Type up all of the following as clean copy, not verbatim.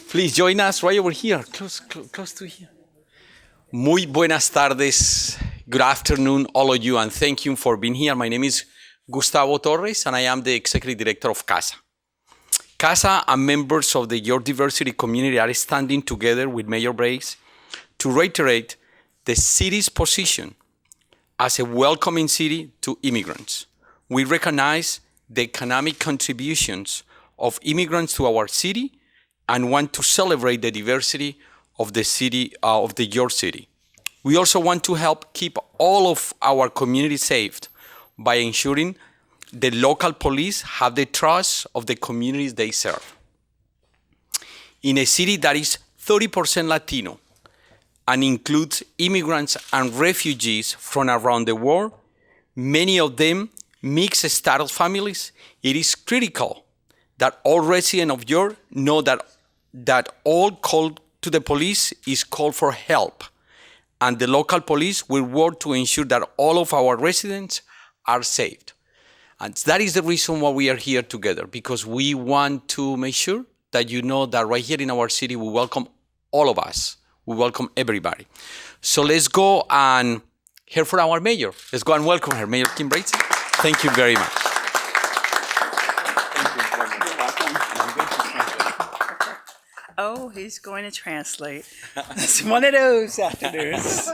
Please join us right over here, close to here. Muy buenas tardes. Good afternoon, all of you, and thank you for being here. My name is Gustavo Torres, and I am the Executive Director of CASA. CASA and members of the Your Diversity community are standing together with Mayor Brace to reiterate the city's position as a welcoming city to immigrants. We recognize the economic contributions of immigrants to our city and want to celebrate the diversity of the city, your city. We also want to help keep all of our community safe by ensuring the local police have the trust of the communities they serve. In a city that is 30% Latino and includes immigrants and refugees from around the world, many of them mixed status families, it is critical that all residents of York know that all call to the police is call for help, and the local police will work to ensure that all of our residents are saved. And that is the reason why we are here together, because we want to make sure that you know that right here in our city, we welcome all of us. We welcome everybody. So let's go and hear from our mayor. Let's go and welcome her, Mayor Kim Brace. Thank you very much. Oh, he's going to translate. It's one of those afternoons.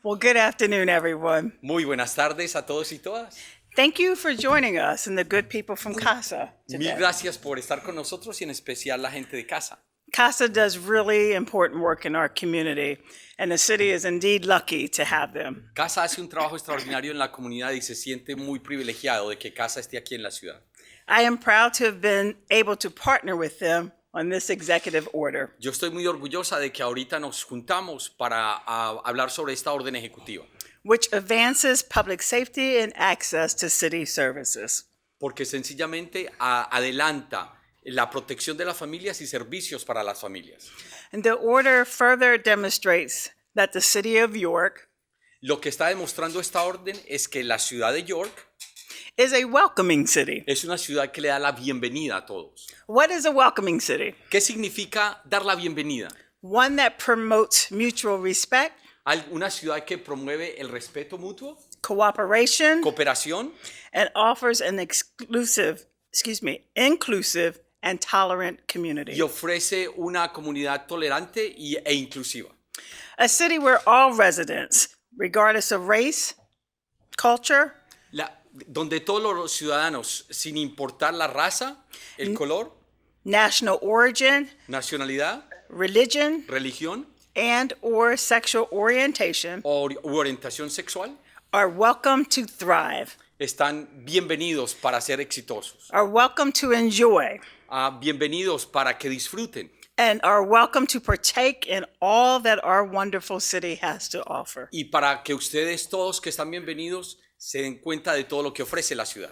Well, good afternoon, everyone. Muy buenas tardes a todos y todas. Thank you for joining us and the good people from CASA Mil today. gracias por estar con nosotros y en especial la gente de casa. CASA does really important work in our community, and the city is indeed lucky to have them. CASA hace un trabajo extraordinario en la comunidad y se siente muy privilegiado de que CASA esté aquí en la ciudad. I am proud to have been able to partner with them on this executive order, Yo estoy muy orgullosa de que ahorita nos juntamos para hablar sobre esta orden ejecutiva, which advances public safety and access to city services. porque sencillamente adelanta la protección de las familias y servicios para las familias. And the order further demonstrates that the city of York Lo que está demostrando esta orden es que la ciudad de York is a welcoming city. es una ciudad que le da la bienvenida a todos. What is a welcoming city? ¿Qué significa dar la bienvenida? One that promotes mutual respect, Una ciudad que promueve el respeto mutuo, cooperation, cooperación and offers an inclusive and tolerant community. y ofrece una comunidad tolerante e inclusiva. A city where all residents, regardless of race, culture, Donde todos los ciudadanos, sin importar la raza, el color, national origin, nacionalidad, religion, religión and or sexual orientation u orientación sexual, are welcome to thrive, están bienvenidos para ser exitosos, are welcome to enjoy, bienvenidos para que disfruten and are welcome to partake in all that our wonderful city has to offer. y para que ustedes todos que están bienvenidos se den cuenta de todo lo que ofrece la ciudad.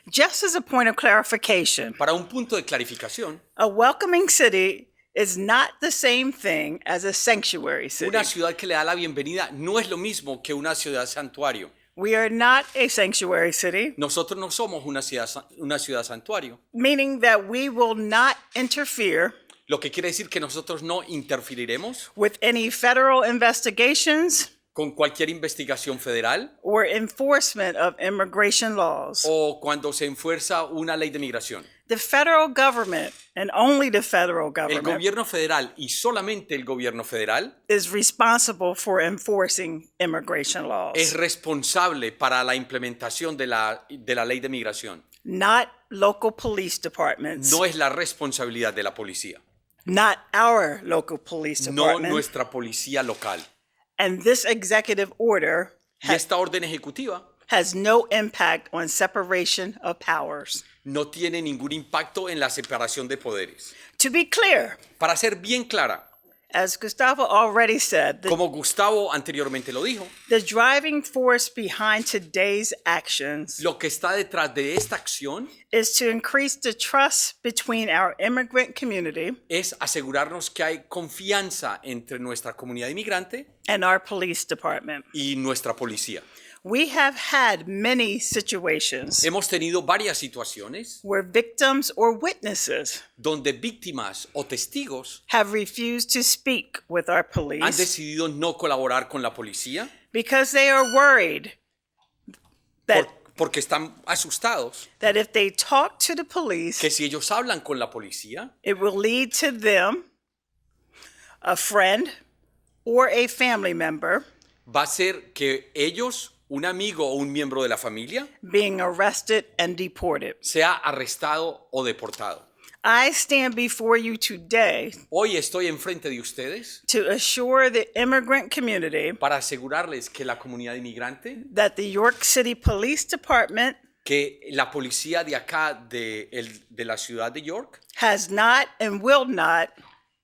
Just as a point of clarification, Para un punto de clarificación, a welcoming city is not the same thing as a sanctuary city. una ciudad que le da la bienvenida no es lo mismo que una ciudad santuario. We are not a sanctuary city, Nosotros no somos una ciudad santuario, meaning that we will not interfere lo que quiere decir que nosotros no interferiremos with any federal investigations con cualquier investigación federal or enforcement of immigration laws. o cuando se enfuerza una ley de migración. The federal government, and only the federal El government, gobierno federal y solamente el gobierno federal is responsible for enforcing immigration es laws, responsable para la implementación de la ley de migración. not local police departments, No es la responsabilidad de la policía, not our local police no department. nuestra policía local. And this executive order Y esta orden ejecutiva has no impact on separation of powers. no tiene ningún impacto en la separación de poderes. To be clear, Para ser bien clara, as Gustavo already said, como Gustavo anteriormente lo dijo, the driving force behind today's actions lo que está detrás de esta acción is to increase the trust between our immigrant community es asegurarnos que hay confianza entre nuestra comunidad inmigrante and our police department. y nuestra policía. We have had many situations Hemos tenido varias situaciones where victims or witnesses donde víctimas o testigos have refused to speak with our han police decidido no colaborar con la policía because they are worried that, porque están asustados that if they talk to the police, que si ellos hablan con la policía, it will lead to them, a friend, or a family member va a ser que ellos, un amigo o un miembro de la familia, being arrested and deported. sea arrestado o deportado. I stand before you today Hoy estoy enfrente de ustedes to assure the immigrant community para asegurarles que la comunidad inmigrante, that the York City Police Department que la policía de acá de la ciudad de York has not and will not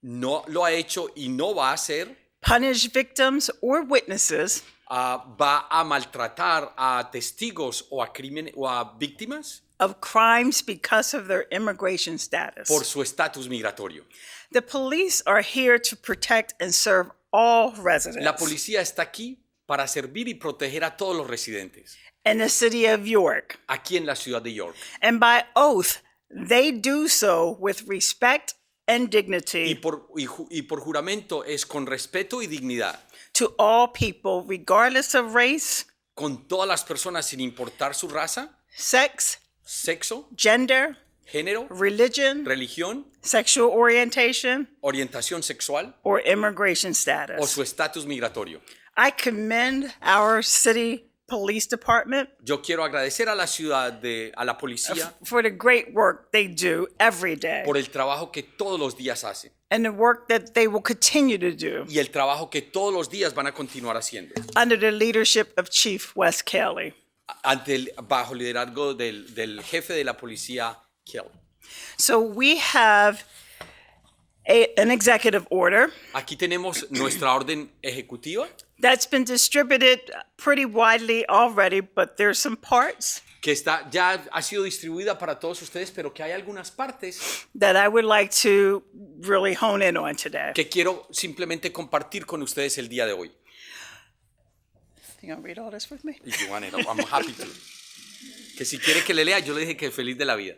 no lo ha hecho y no va a hacer, punish victims or witnesses va a maltratar a testigos o a víctimas of crimes because of their immigration status. por su estatus migratorio. The police are here to protect and serve all residents La policía está aquí para servir y proteger a todos los residentes in the city of York. aquí en la ciudad de York. And by oath, they do so with respect and Y dignity por juramento es con respeto y dignidad, to all people, regardless of race, con todas las personas sin importar su raza, sex, sexo, gender, género, religion, religión, sexual orientation, orientación sexual or immigration o status. su estatus migratorio. I commend our city police department Yo quiero agradecer a la ciudad, a la policía, for the great work they do every day por el trabajo que todos los días hace and the work that they will continue to do y el trabajo que todos los días van a continuar haciendo under the leadership of Chief Wes Kelly. bajo liderazgo del jefe de la policía, Kell. So we have an executive order Aquí tenemos nuestra orden ejecutiva that's been distributed pretty widely already, but there's some parts que ya ha sido distribuida para todos ustedes, pero que hay algunas partes that I would like to really hone in on today. que quiero simplemente compartir con ustedes el día de hoy. You gonna read all this with me? If you want it, I'm happy to. Que si quiere que le lea, yo le dije que feliz de la vida.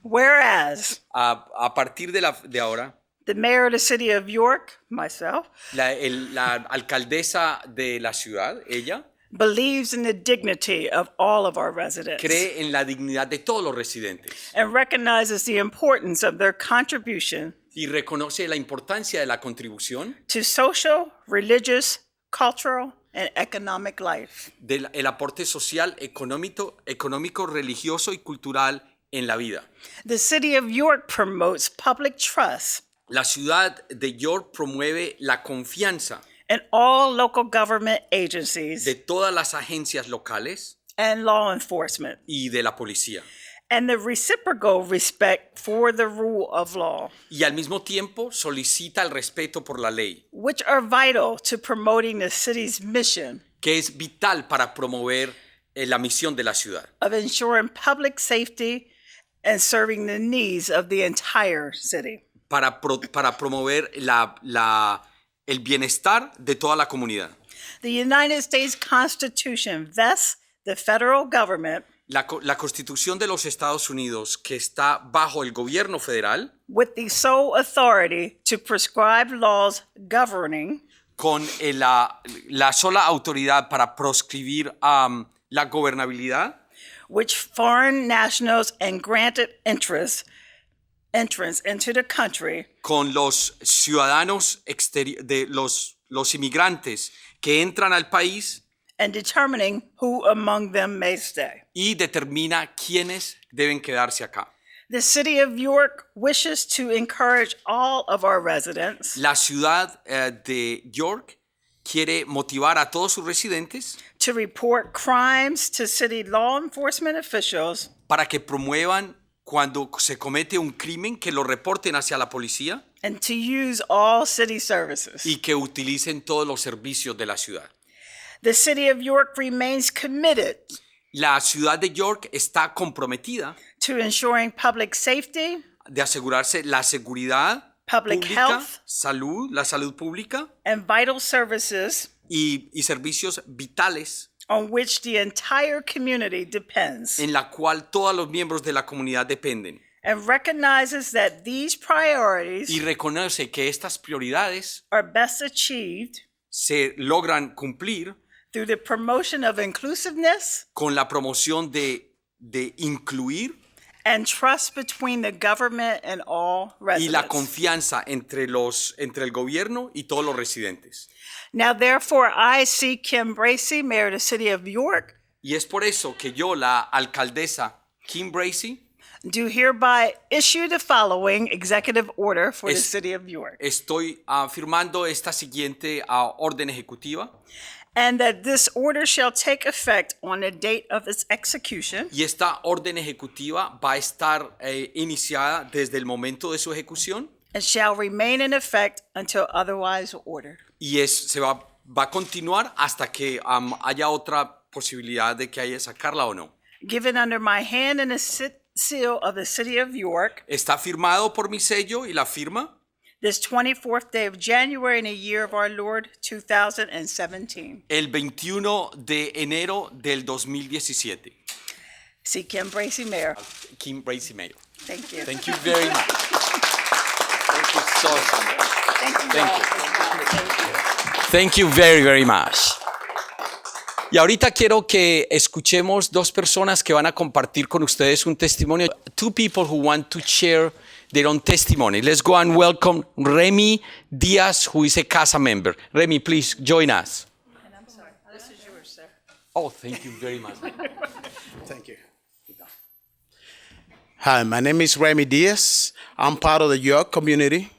Whereas A partir de ahora, the mayor of the city of York, myself, la alcaldesa de la ciudad, ella, believes in the dignity of all of our residents cree en la dignidad de todos los residentes and recognizes the importance of their contribution y reconoce la importancia de la contribución to social, religious, cultural, and economic life. del el aporte social, económico, religioso y cultural en la vida. The city of York promotes public trust La ciudad de York promueve la confianza in all local government agencies de todas las agencias locales and law enforcement, y de la policía. and the reciprocal respect for the rule of law, Y al mismo tiempo solicita el respeto por la ley, which are vital to promoting the city's mission que es vital para promover la misión de la ciudad, of ensuring public safety and serving the needs of the entire city. para promover el bienestar de toda la comunidad. The United States Constitution vests the federal government La Constitución de los Estados Unidos, que está bajo el gobierno federal, with the sole authority to prescribe laws governing con la sola autoridad para proscribir la gobernabilidad, which foreign nationals and granted entrance into the country con los ciudadanos los inmigrantes que entran al país and determining who among them may stay. y determina quiénes deben quedarse acá. The city of York wishes to encourage all of our residents La ciudad de York quiere motivar a todos sus residentes to report crimes to city law enforcement officials para que promuevan cuando se comete un crimen, que lo reporten hacia la policía and to use all city services. y que utilicen todos los servicios de la ciudad. The city of York remains committed La ciudad de York está comprometida to ensuring public safety, de asegurarse la seguridad public pública, health, la salud pública and vital services y servicios vitales on which the entire community depends, en la cual todos los miembros de la comunidad dependen, and recognizes that these priorities y reconoce que estas prioridades are best achieved se logran cumplir through the promotion of inclusiveness con la promoción de incluir and trust between the government and all y la residents. confianza entre el gobierno y todos los residentes. Now, therefore, I, C. Kim Bracey, Mayor of the City of York, Y es por eso que yo, la alcaldesa Kim Bracey, do hereby issue the following executive order for the Es- City of York. estoy firmando esta siguiente orden ejecutiva, And that this order shall take effect on the date of its execution, y esta orden ejecutiva va a estar iniciada desde el momento de su ejecución and shall remain in effect until otherwise ordered. y va a continuar hasta que haya otra posibilidad de que haya que sacarla o no. Given under my hand and the seal of the City of York, Está firmado por mi sello y la firma this 24th day of January in the year of our Lord 2017. el 21 de enero del 2017. C. Kim Bracey, Mayor. Kim Bracey Mayor. Thank you. Thank you very much. Thank you so much. Thank you. Thank all. you. Thank you. Thank you very, very much. Y ahorita quiero que escuchemos dos personas que van a compartir con ustedes un testimonio. Two people who want to share their own testimony. Let's go and welcome Remy Diaz, who is a CASA member. Remy, please join us. And I'm sorry. This is yours, sir. Oh, thank you very much. Thank you. Hi, my name is Remy Diaz. I'm part of the York community.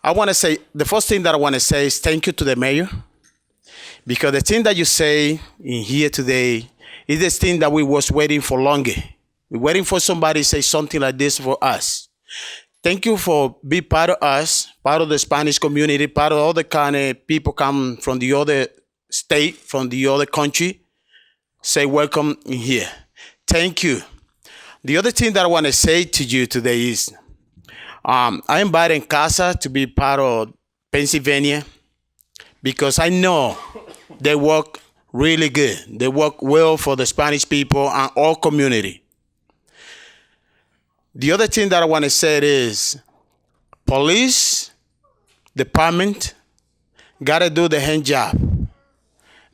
I want to say, the first thing that I want to say is thank you to the mayor, because the thing that you say in here today is the thing that we was waiting for longer. We're waiting for somebody to say something like this for us. Thank you for being part of us, part of the Spanish community, part of all the kind of people come from the other state, from the other country. Say welcome in here. Thank you. The other thing that I want to say to you today is I invited CASA to be part of Pennsylvania because I know they work really good. They work well for the Spanish people and all community. The other thing that I want to say is police department got to do the hand job.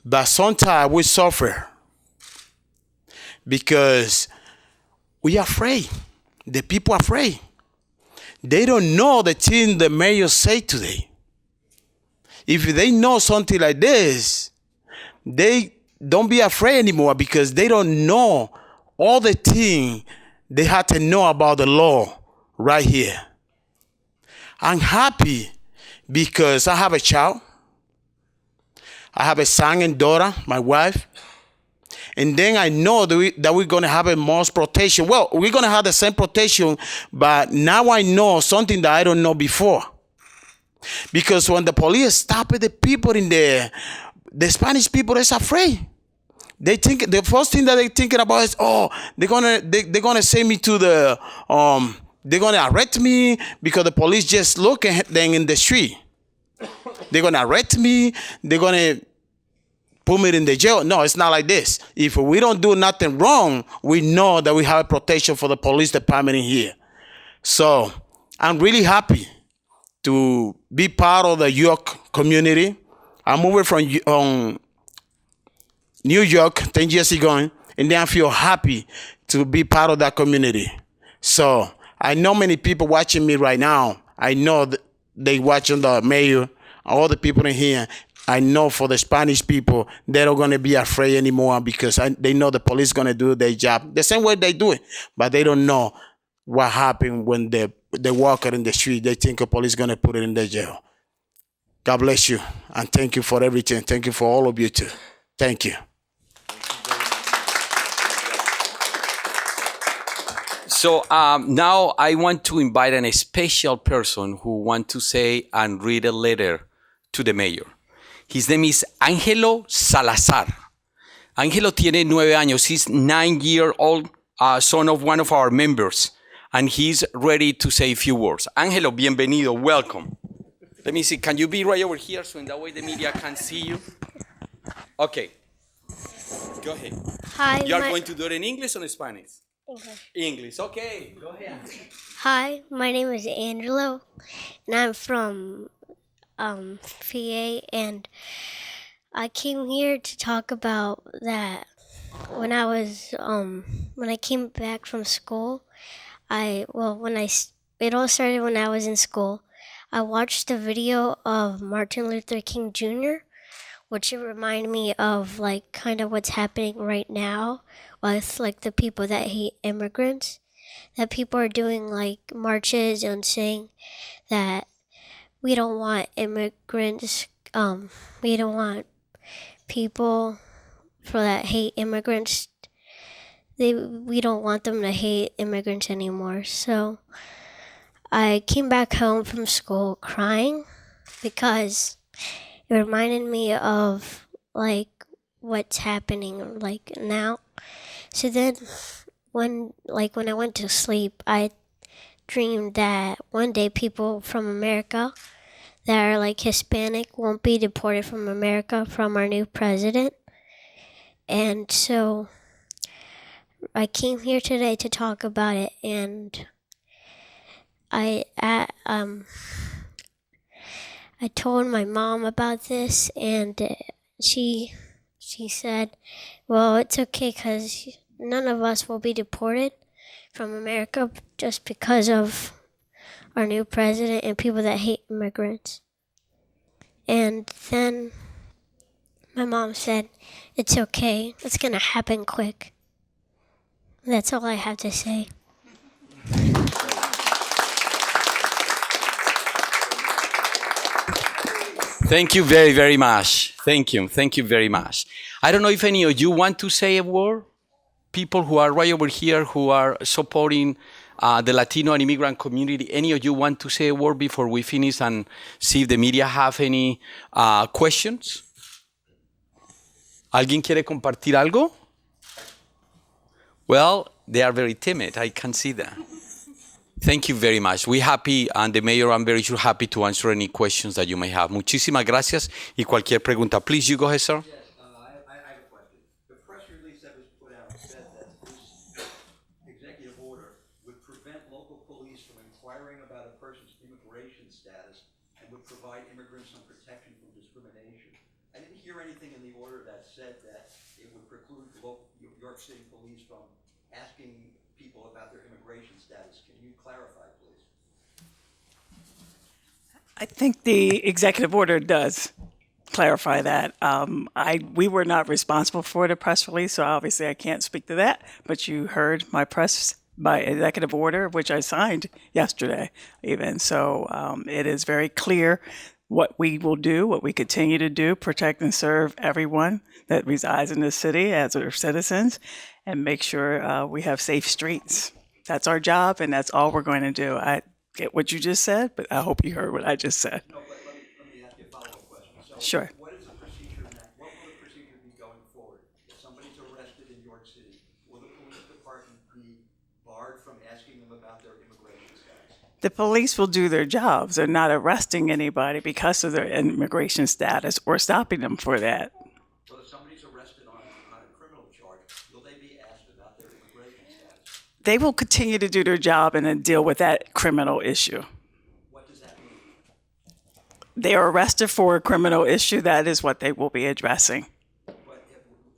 But sometimes we suffer because we are afraid. The people are afraid. They don't know the thing the mayor said today. If they know something like this, they don't be afraid anymore because they don't know all the thing they had to know about the law right here. I'm happy because I have a child. I have a son and daughter, my wife. And then I know that we're going to have a more protection. Well, we're going to have the same protection, but now I know something that I don't know before. Because when the police stop the people in there, the Spanish people is afraid. They think the first thing that they're thinking about is, oh, they're gonna send me to the they're gonna arrest me because the police just look at them in the street. They're gonna arrest me. They're gonna put me in the jail. No, it's not like this. If we don't do nothing wrong, we know that we have a protection for the police department in here. So I'm really happy to be part of the York community. I moved from New York 10 years ago, and then I feel happy to be part of that community. So I know many people watching me right now. I know that they watching the mayor, all the people in here. I know for the Spanish people, they're not going to be afraid anymore because they know the police going to do their job the same way they do it. But they don't know what happened when they walk out in the street. They think the police going to put it in the jail. God bless you. And thank you for everything. Thank you for all of you too. Thank you. So now I want to invite a special person who wants to say and read a letter to the mayor. His name is Angelo Salazar. Angelo tiene 9 años. He's 9-year-old son of one of our members. And he's ready to say a few words. Angelo, bienvenido. Welcome. Let me see. Can you be right over here so in that way the media can see you? Okay. Go ahead. Hi, You are my, going to do it in English or in Spanish? English. English. Okay. Go ahead. Hi, my name is Angelo, and I'm from PA, and I came here to talk about that when I came back from school. It all started when I was in school. I watched a video of Martin Luther King Jr., which reminded me of like kind of what's happening right now with like the people that hate immigrants. That people are doing like marches and saying that we don't want immigrants, we don't want people for that hate immigrants. We don't want them to hate immigrants anymore. So I came back home from school crying because it reminded me of like what's happening like now. So then when I went to sleep, I dreamed that one day people from America that are like Hispanic won't be deported from America from our new president. And so I came here today to talk about it, and I I told my mom about this, and she said, "Well, it's okay because none of us will be deported from America just because of our new president and people that hate immigrants." And then my mom said, "It's okay. It's gonna happen quick." That's all I have to say. Thank you very, very much. Thank you. Thank you very much. I don't know if any of you want to say a word. People who are right over here who are supporting the Latino and immigrant community. Any of you want to say a word before we finish and see if the media have any questions? ¿Alguien quiere compartir algo? Well, they are very timid. I can see that. Thank you very much. We're happy, and the mayor, I'm very sure, happy to answer any questions that you may have. Muchísimas gracias y cualquier pregunta. Please, you go ahead, sir. Yes, I have a question. The press release that was put out said that this executive order would prevent local police from inquiring about a person's immigration status and would provide immigrants some protection from discrimination. I didn't hear anything in the order that said that it would preclude local York City police from asking people about their immigration status. Can you clarify, please? I think the executive order does clarify that. We were not responsible for the press release, so obviously I can't speak to that. But you heard my executive order, which I signed yesterday, even. So it is very clear what we will do, what we continue to do, protect and serve everyone that resides in this city as our citizens, and make sure we have safe streets. That's our job, and that's all we're going to do. I get what you just said, but I hope you heard what I just said. No, but let me ask you a follow-up question. So Sure. what is the procedure now? What will the procedure be going forward? If somebody's arrested in York City, will the police department be barred from asking them about their immigration status? The police will do their jobs. They're not arresting anybody because of their immigration status or stopping them for that. So if somebody's arrested on a criminal charge, will they be asked about their immigration status? They will continue to do their job and then deal with that criminal issue. What does that mean? They are arrested for a criminal issue. That is what they will be addressing. But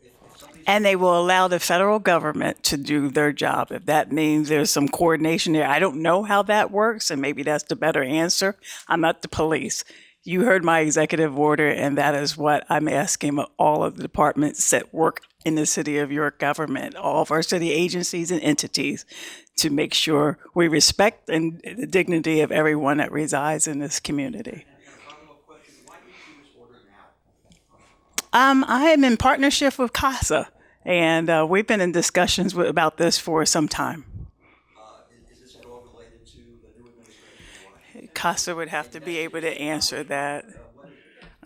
if somebody's And they will allow the federal government to do their job. If that means there's some coordination there, I don't know how that works, and maybe that's the better answer. I'm not the police. You heard my executive order, and that is what I'm asking of all of the departments that work in the city of York government, all of our city agencies and entities, to make sure we respect and the dignity of everyone that resides in this community. and a follow-up question, why issue this order now? I am in partnership with CASA, and we've been in discussions about this for some time. Is this at all related to the new administration in Washington? CASA would have to be able to answer that.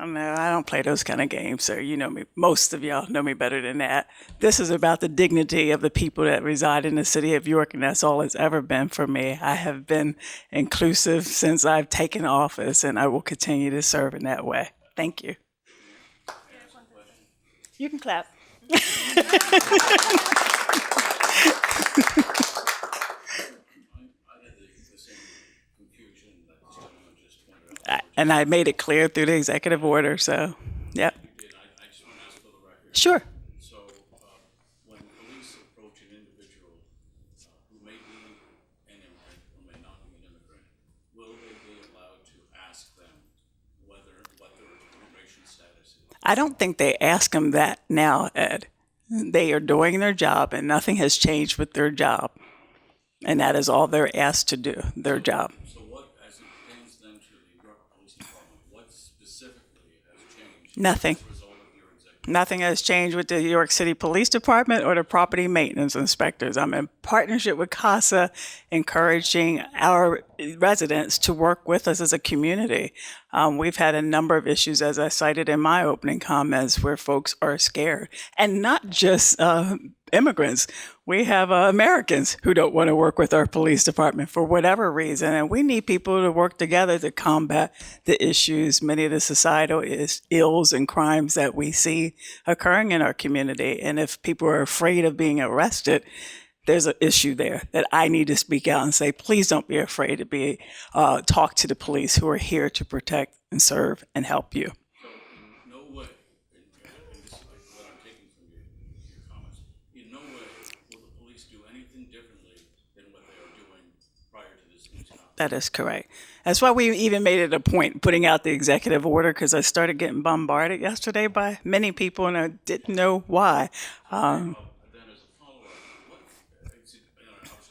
I don't play those kind of games, sir. You know me. Most of y'all know me better than that. This is about the dignity of the people that reside in the city of York, and that's all it's ever been for me. I have been inclusive since I've taken office, and I will continue to serve in that way. Thank you. You can clap. And I made it clear through the executive order, so, yep. I just want to ask for the record. Sure. So, when police approach an individual who may be an immigrant or may not be an immigrant, will they be allowed to ask them what their immigration status is? I don't think they ask them that now, Ed. They are doing their job, and nothing has changed with their job. And that is all they're asked to do, their job. So what, as it pertains then to the York Police Department, what specifically has changed? Nothing. As a result of your executive? Nothing has changed with the New York City Police Department or the property maintenance inspectors. I'm in partnership with CASA, encouraging our residents to work with us as a community. We've had a number of issues, as I cited in my opening comments, where folks are scared. And not just immigrants. We have Americans who don't want to work with our police department for whatever reason. And we need people to work together to combat the issues, many of the societal ills and crimes that we see occurring in our community. And if people are afraid of being arrested, there's an issue there that I need to speak out and say, please don't be afraid to be talk to the police who are here to protect and serve and help you. So in no way, and this is what I'm taking from your comments, in no way will the police do anything differently than what they are doing prior to this news conference. That is correct. That's why we even made it a point putting out the executive order, because I started getting bombarded yesterday by many people and I didn't know why. Then as a follow-up, obviously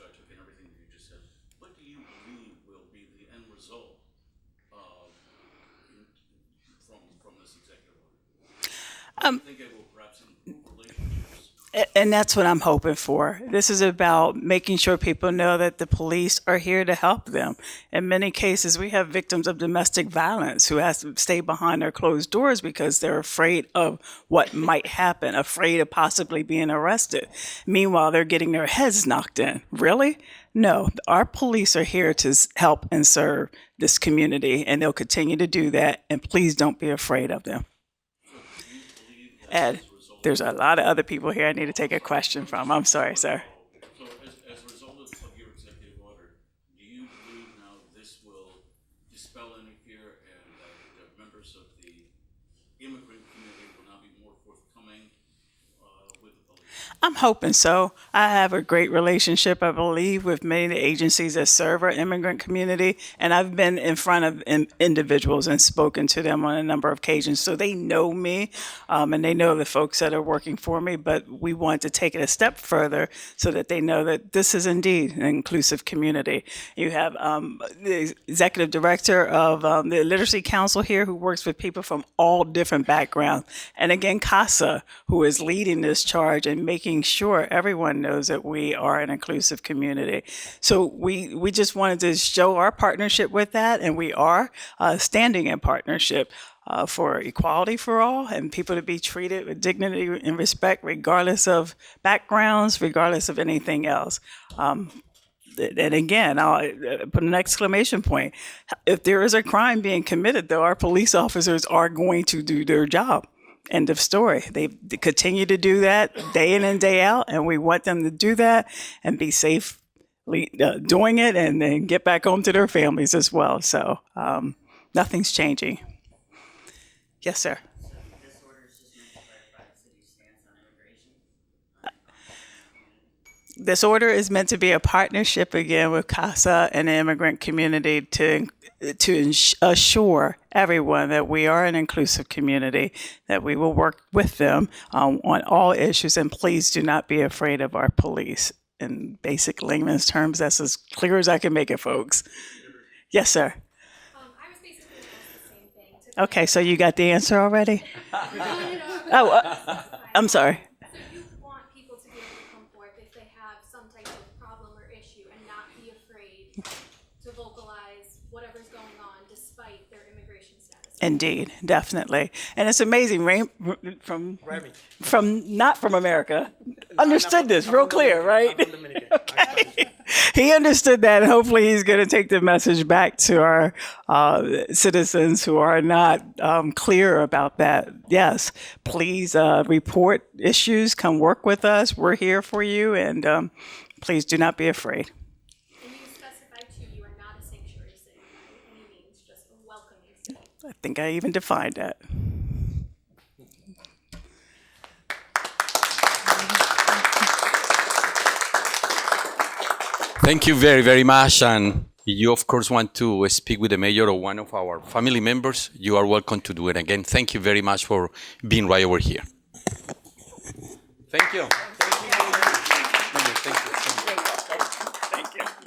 I took in everything that you just said. What do you believe will be the end result from this executive order? Do you think it will perhaps improve relationships? And that's what I'm hoping for. This is about making sure people know that the police are here to help them. In many cases, we have victims of domestic violence who have to stay behind their closed doors because they're afraid of what might happen, afraid of possibly being arrested. Meanwhile, they're getting their heads knocked in. Really? No, our police are here to help and serve this community, and they'll continue to do that. And please don't be afraid of them. Ed, there's a lot of other people here I need to take a question from. I'm sorry, sir. So as a result of your executive order, do you believe now this will dispel any fear and that the members of the immigrant community will now be more forthcoming with the police? I'm hoping so. I have a great relationship, I believe, with many of the agencies that serve our immigrant community. And I've been in front of individuals and spoken to them on a number of occasions. So they know me and they know the folks that are working for me. But we want to take it a step further so that they know that this is indeed an inclusive community. You have the executive director of the Literacy Council here who works with people from all different backgrounds. And again, CASA, who is leading this charge and making sure everyone knows that we are an inclusive community. So we just wanted to show our partnership with that, and we are standing in partnership for equality for all and people to be treated with dignity and respect regardless of backgrounds, regardless of anything else. And again, I'll put an exclamation point. If there is a crime being committed, though, our police officers are going to do their job. End of story. They continue to do that day in and day out, and we want them to do that and be safely doing it and then get back home to their families as well. So nothing's changing. Yes, sir. This order is just meant to clarify the city's stance on immigration. This order is meant to be a partnership again with CASA and the immigrant community to assure everyone that we are an inclusive community, that we will work with them on all issues, and please do not be afraid of our police. In basic layman's terms, that's as clear as I can make it, folks. Yes, sir. I was basically asked the same thing. Okay, so you got the answer already? I'm sorry. So you want people to be able to come forth if they have some type of problem or issue and not be afraid to vocalize whatever's going on despite their immigration status. Indeed, definitely. And it's amazing, from not from America, understood this real clear, right? Okay. he understood that. And hopefully, he's going to take the message back to our citizens who are not clear about that. Yes, please report issues. Come work with us. We're here for you, and please do not be afraid. And you specify too, you are not a sanctuary city by any means, just a welcoming city. I think I even defined that. Thank you very, very much. And if you, of course, want to speak with the mayor or one of our family members, you are welcome to do it. Again, thank you very much for being right over here. Thank you. Thank you. Thank you.